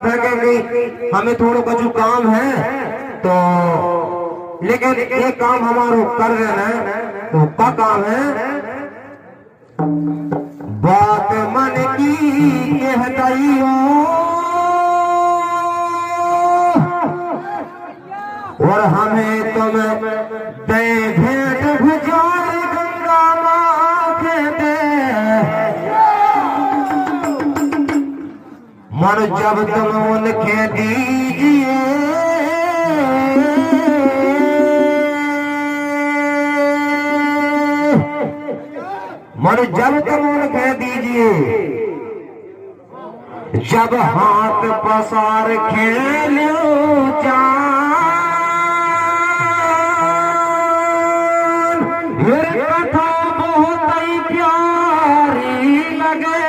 कि हमें थोड़ा कुछ काम है तो, लेकिन ये काम हमारो कर रहे हैं तो क्या काम है? बात मन की कहताइयो और हमें तुम दे भेंट गुजार गंगा माँ के दे मन जब तुम उनके दीजिए मन जब तुम उनके दीजिए जब हाथ पसार खेलो कथा बहुत ही प्यारी लगे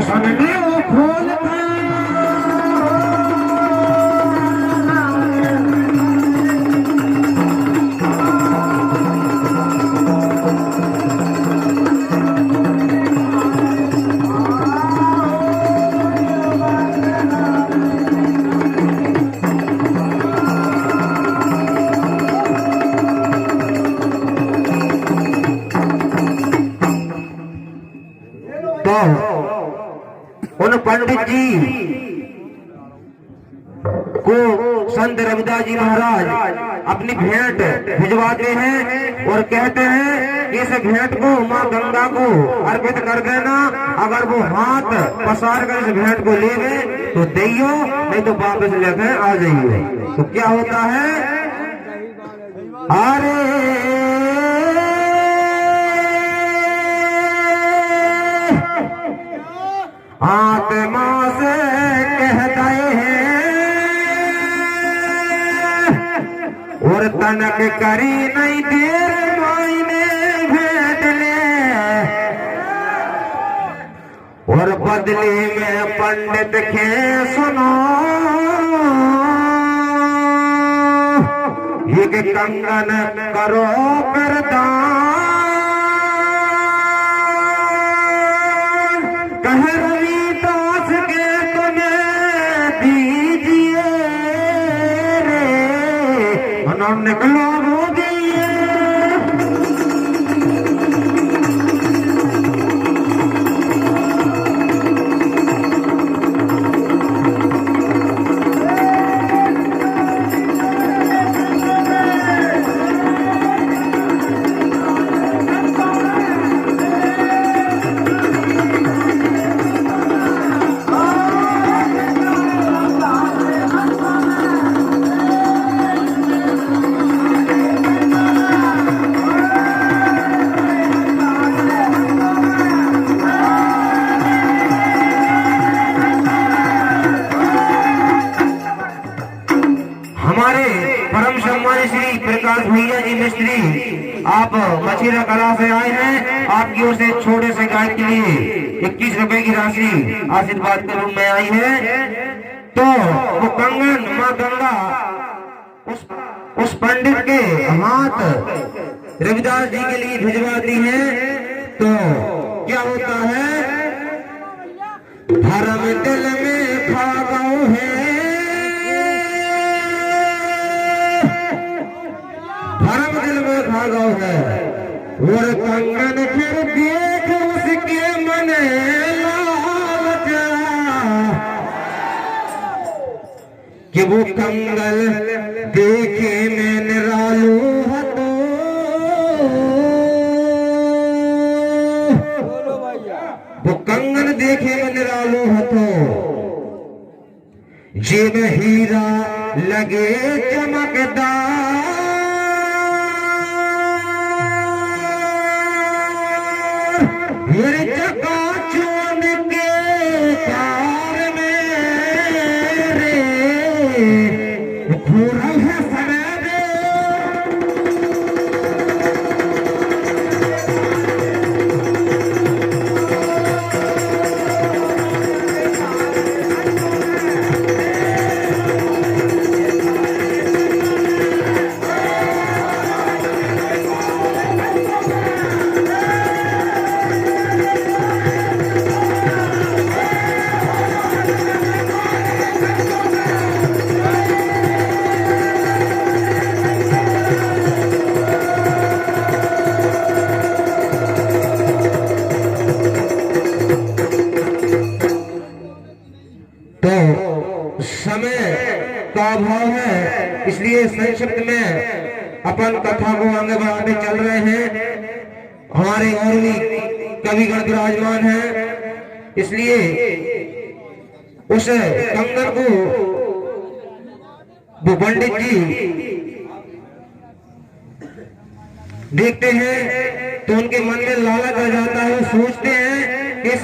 सुन लो खोल उन पंडित जी को संत रविदास जी महाराज अपनी भेंट भिजवाते हैं और कहते हैं इस भेंट को माँ गंगा को अर्पित कर देना। अगर वो हाथ पसार कर इस भेंट को ले गए तो दइयो, नहीं तो वापस लेकर आ जाइए। तो क्या होता है? अरे आत्मा से कहते हैं और तनक करी नहीं देर मायने भेंट ले और बदले में पंडित के सुनो एक कंगन करो प्रदान कह रविदास के तुम्हें दीजिए रे उन्होंने निकलो वो दिए। हमारे परम सम्मानित श्री प्रकाश भैया जी मिस्त्री आप मछीरा कला से आए हैं। आपकी ओर से छोटे से गाय के लिए 21 रुपए की राशि आशीर्वाद के रूप में आई है। तो वो कंगन माँ गंगा उस पंडित के हाथ रविदास जी के लिए भिजवाती है। तो क्या होता है? धर्म दिल में भागो है भागो है और कंगन फिर देख उसके मन लालच कि वो कंगन देखे मैं निरालू हतो वो कंगन देखे मैं निरालू हतो जेब हीरा लगे चमकदार मेरे चकाचौंध के कार में रे घूरा है समय दे समय का अभाव है, इसलिए संक्षिप्त में अपन कथा को आगे बढ़ाते चल रहे हैं। हमारे और भी कविगण विराजमान हैं, इसलिए उस कंगन को वो पंडित जी देखते हैं तो उनके मन में लालच आ जाता है। सोचते हैं कि इस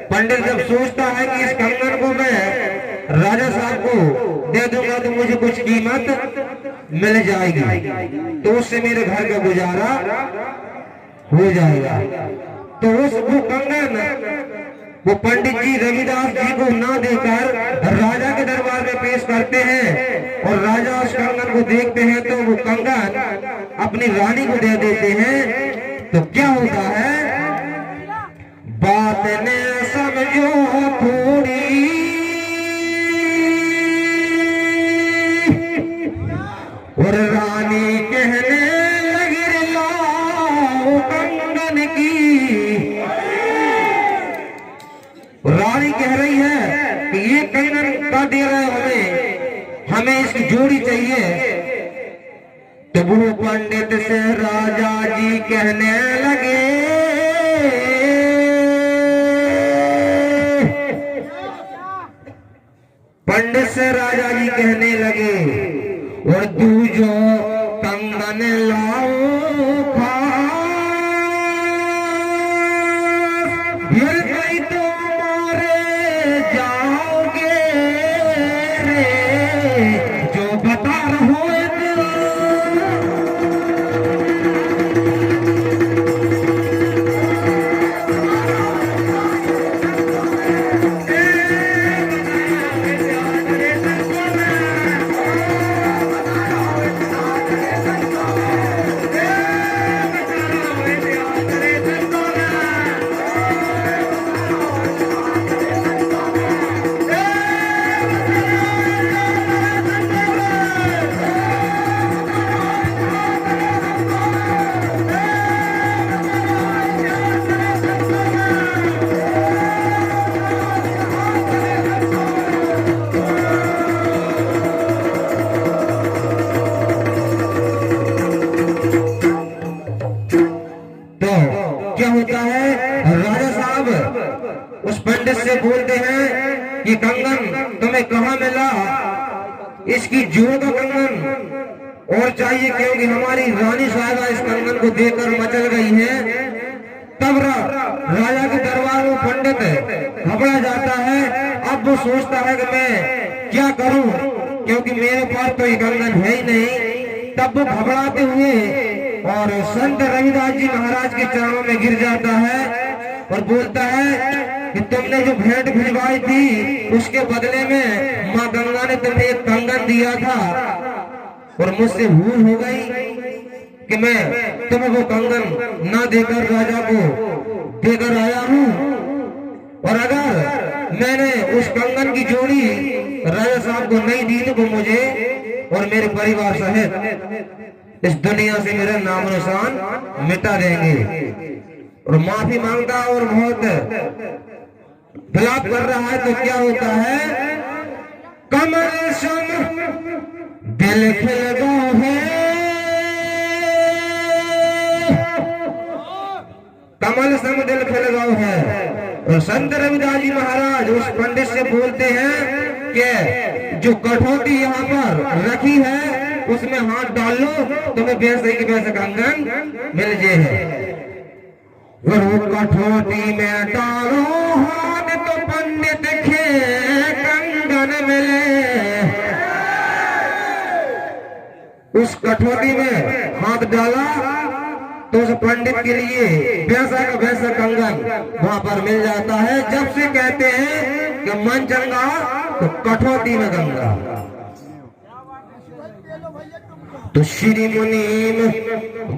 पंडित जब सोचता है कि इस कंगन को मैं राजा साहब को दे दूंगा तो मुझे कुछ कीमत मिल जाएगी, तो उससे मेरे घर का गुजारा हो जाएगा। तो वो कंगन वो पंडित जी रविदास जी को ना देकर राजा के दरबार में पेश करते हैं, और राजा उस कंगन को देखते हैं तो वो कंगन अपनी रानी को दे देते हैं। तो क्या होता है, बात ने समझो थोड़ी, और रानी कहने लगी लाओ कंगन की। रानी कह रही है कि ये कंगन का दे रहे हो हमें इसकी जोड़ी चाहिए। तो वो पंडित से राजा जी कहने लगे, पंडित से राजा जी कहने लगे, और तू जो कंगन लाओ खास, तो मारे जाओगे रे, जो बता रहो से बोलते हैं कि कंगन तुम्हें कहाँ मिला, इसकी जोड़ का कंगन और चाहिए, क्योंकि हमारी रानी साहिबा इस कंगन को देकर मचल गई है। तब राजा के दरबार में पंडित घबरा जाता है। अब वो सोचता है कि मैं क्या करूं, क्योंकि मेरे पास तो ये कंगन है ही नहीं। तब वो घबराते हुए और संत रविदास जी महाराज के चरणों में गिर जाता है और बोलता है कि तुमने जो भेंट भिजवाई थी उसके बदले में माँ गंगा ने तुम्हें एक कंगन दिया था, और मुझसे भूल हो गई कि मैं तुम्हें वो कंगन ना देकर राजा को देकर आया हूँ। और अगर मैंने उस कंगन की जोड़ी राजा साहब को नहीं दी तो वो मुझे और मेरे परिवार सहित इस दुनिया से मेरा नाम निशान मिटा देंगे। और माफी मांगता और बहुत विलाप कर रहा है। तो क्या होता है, कमल सम दिल खिल गो है, कमल सम दिल खिल गो है। और संत रविदास जी महाराज उस पंडित से बोलते हैं कि जो कठौती यहाँ पर रखी है उसमें हाथ डाल लो, तुम्हें वैसे की वैसे कंगन मिल जाए है। और वो कठौती में डालो हाथ तो पंडित के कंगन मिले। उस कठौती में हाथ डाला तो उस पंडित के लिए वैसा का वैसा कंगन वहां पर मिल जाता है। जब से कहते हैं कि मन चंगा तो कठौती में गंगा। तो श्री मुनीम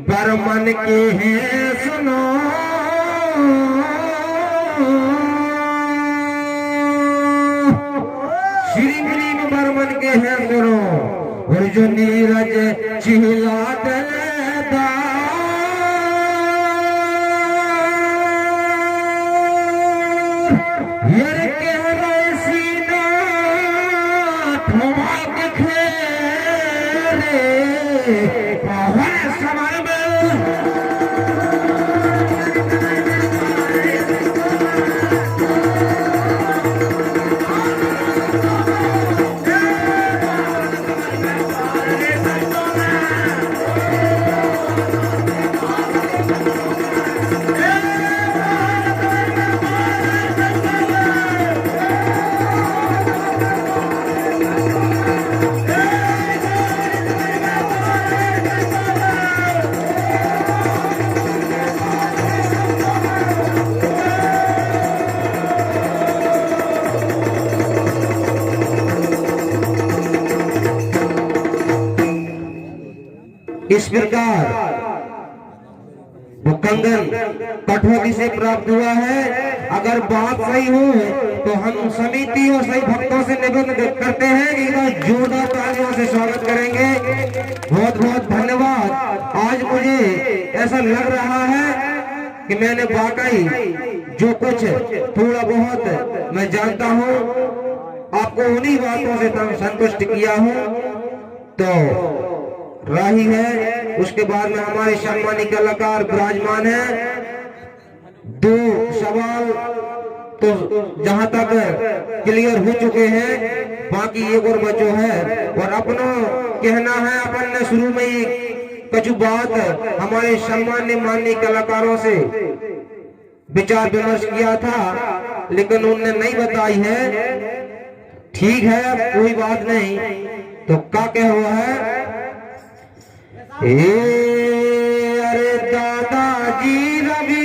बर्मन के हैं सुनो, श्री मुनीम बर्मन के हैं सुनो, और जो नीरज चिहिला दलदा, ये कह रहे सीना इस प्रकार वो कंगन कठौती से प्राप्त हुआ है। अगर बात सही हो तो हम समिति और सही भक्तों से निवेदन करते हैं कि इधर जोरदार तालियों से स्वागत करेंगे। बहुत बहुत धन्यवाद। आज मुझे ऐसा लग रहा है कि मैंने वाकई जो कुछ थोड़ा बहुत मैं जानता हूँ आपको उन्हीं बातों से संतुष्ट किया हूँ। तो राही है, उसके बाद में हमारे सम्मानित कलाकार विराजमान है। दो सवाल तो जहां तक क्लियर हो चुके हैं, बाकी एक और बचो है। और अपना कहना है, अपन ने शुरू में ही कुछ बात हमारे सम्मानित माननीय कलाकारों से विचार विमर्श किया था, लेकिन उनने नहीं बताई है। ठीक है, कोई बात नहीं। तो क्या कह हुआ है? अरे दादाजी रवि